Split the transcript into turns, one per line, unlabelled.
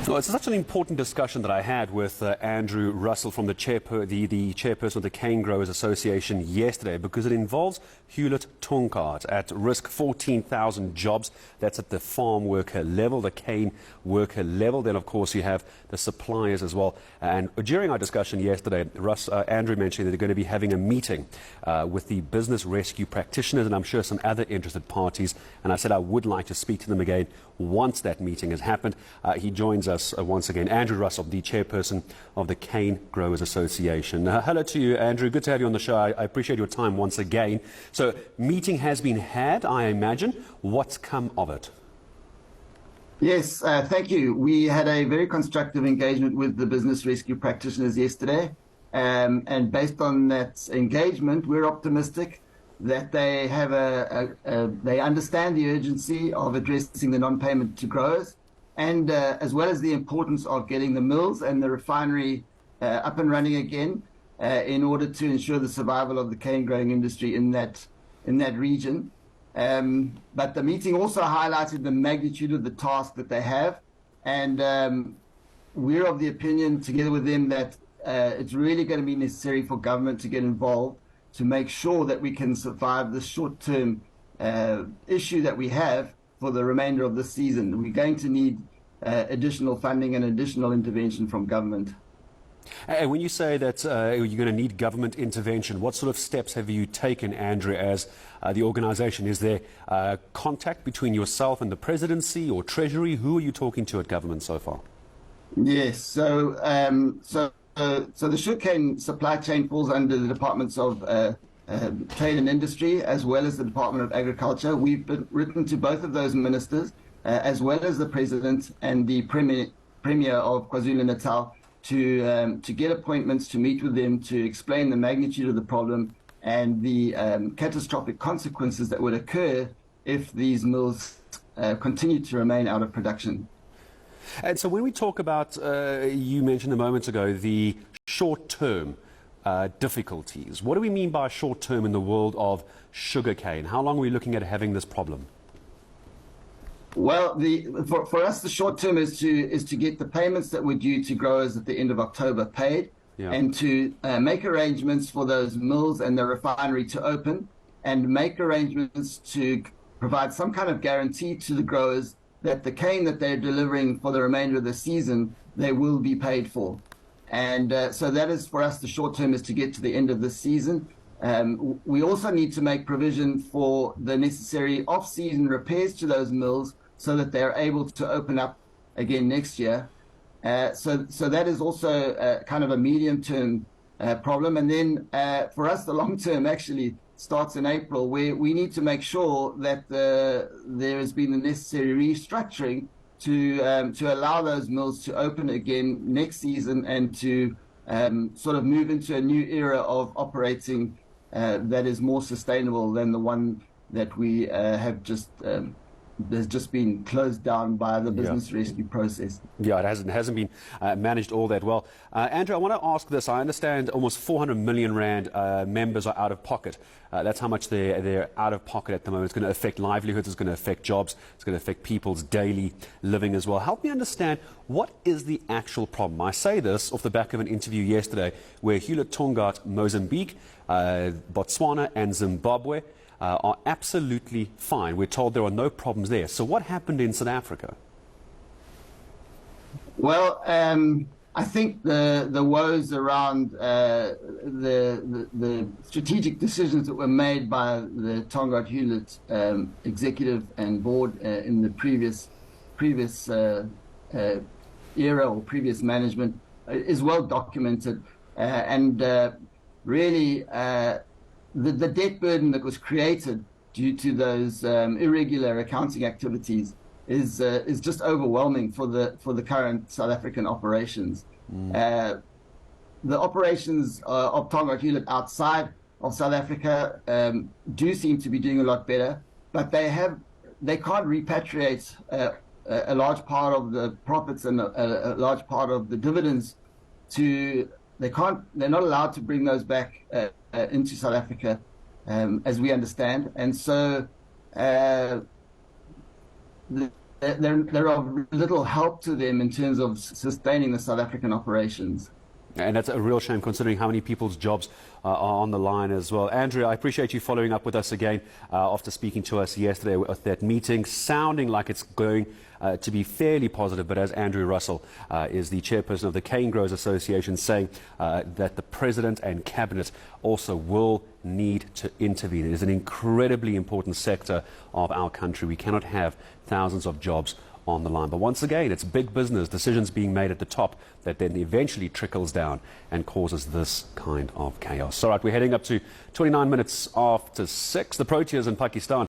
Well, it's such an important discussion that I had with Andrew Russell from the chairperson of the Canegrowers Association yesterday, because it involves Hulett Tongaat, at risk 14,000 jobs. That's at the farm worker level, the cane worker level. Then, of course, you have the suppliers as well. And during our discussion yesterday, Andrew mentioned that they're going to be having a meeting with the business rescue practitioners and I'm sure some other interested parties. And I said I would like to speak to them again once that meeting has happened. He joins us once again, Andrew Russell, the chairperson of the Canegrowers Association. Hello to you, Andrew. Good to have you on the show. I appreciate your time once again. So, meeting has been had, I imagine. What's come of it?
Yes, thank you. We had a very constructive engagement with the business rescue practitioners yesterday. And based on that engagement, we're optimistic that they have they understand the urgency of addressing the non-payment to growers, and as well as the importance of getting the mills and the refinery up and running again in order to ensure the survival of the cane growing industry in that region. But the meeting also highlighted the magnitude of the task that they have, and we're of the opinion, together with them, that it's really going to be necessary for government to get involved to make sure that we can survive the short-term issue that we have for the remainder of the season. We're going to need additional funding and additional intervention from government.
And when you say that you're going to need government intervention, what sort of steps have you taken, Andrew, as the organisation? Is there contact between yourself and the presidency or Treasury? Who are you talking to at government so far?
Yes, so the sugarcane supply chain falls under the Departments of Trade and Industry as well as the Department of Agriculture. We've written to both of those ministers as well as the President and the Premier of KwaZulu-Natal to get appointments to meet with them to explain the magnitude of the problem and the catastrophic consequences that would occur if these mills continue to remain out of production.
And so when we talk about, you mentioned a moment ago, the short-term difficulties, what do we mean by short-term in the world of sugarcane? How long are we looking at having this problem?
Well, for us, the short term is to get the payments that were due to growers at the end of October paid, and to make arrangements for those mills and the refinery to open, and make arrangements to provide some kind of guarantee to the growers that the cane that they're delivering for the remainder of the season, they will be paid for. And so that is, for us, the short term is to get to the end of the season. We also need to make provision for the necessary off-season repairs to those mills so that they're able to open up again next year. So that is also kind of a medium-term problem. And then for us, the long-term actually starts in April, where we need to make sure that there has been the necessary restructuring to allow those mills to open again next season and to sort of move into a new era of operating that is more sustainable than the one that we have just has just been closed down by the business rescue process.
Yeah, it hasn't been managed all that well. Andrew, I want to ask this. I understand almost 400 million rand members are out of pocket. That's how much they're out of pocket at the moment. It's going to affect livelihoods, it's going to affect jobs, it's going to affect people's daily living as well. Help me understand, what is the actual problem? I say this off the back of an interview yesterday where Hulett Tongaat, Mozambique, Botswana and Zimbabwe are absolutely fine. We're told there are no problems there. So what happened in South Africa?
Well, I think the woes around the strategic decisions that were made by the Tongaat Hulett executive and board in the previous era or previous management is well documented, and really the debt burden that was created due to those irregular accounting activities is just overwhelming for the current South African operations. The operations of Tongaat Hulett outside of South Africa do seem to be doing a lot better, but they can't repatriate a large part of the profits and a large part of the dividends they're not allowed to bring those back into South Africa, as we understand. And so they're of little help to them in terms of sustaining the South African operations.
And that's a real shame considering how many people's jobs are on the line as well. Andrew, I appreciate you following up with us again after speaking to us yesterday at that meeting, sounding like it's going to be fairly positive. But as Andrew Russell is the chairperson of the Canegrowers Association, saying that the President and Cabinet also will need to intervene. It is an incredibly important sector of our country. We cannot have thousands of jobs on the line. But once again, it's big business, decisions being made at the top that then eventually trickles down and causes this kind of chaos. All right, we're heading up to 29 minutes after 6. The Proteas in Pakistan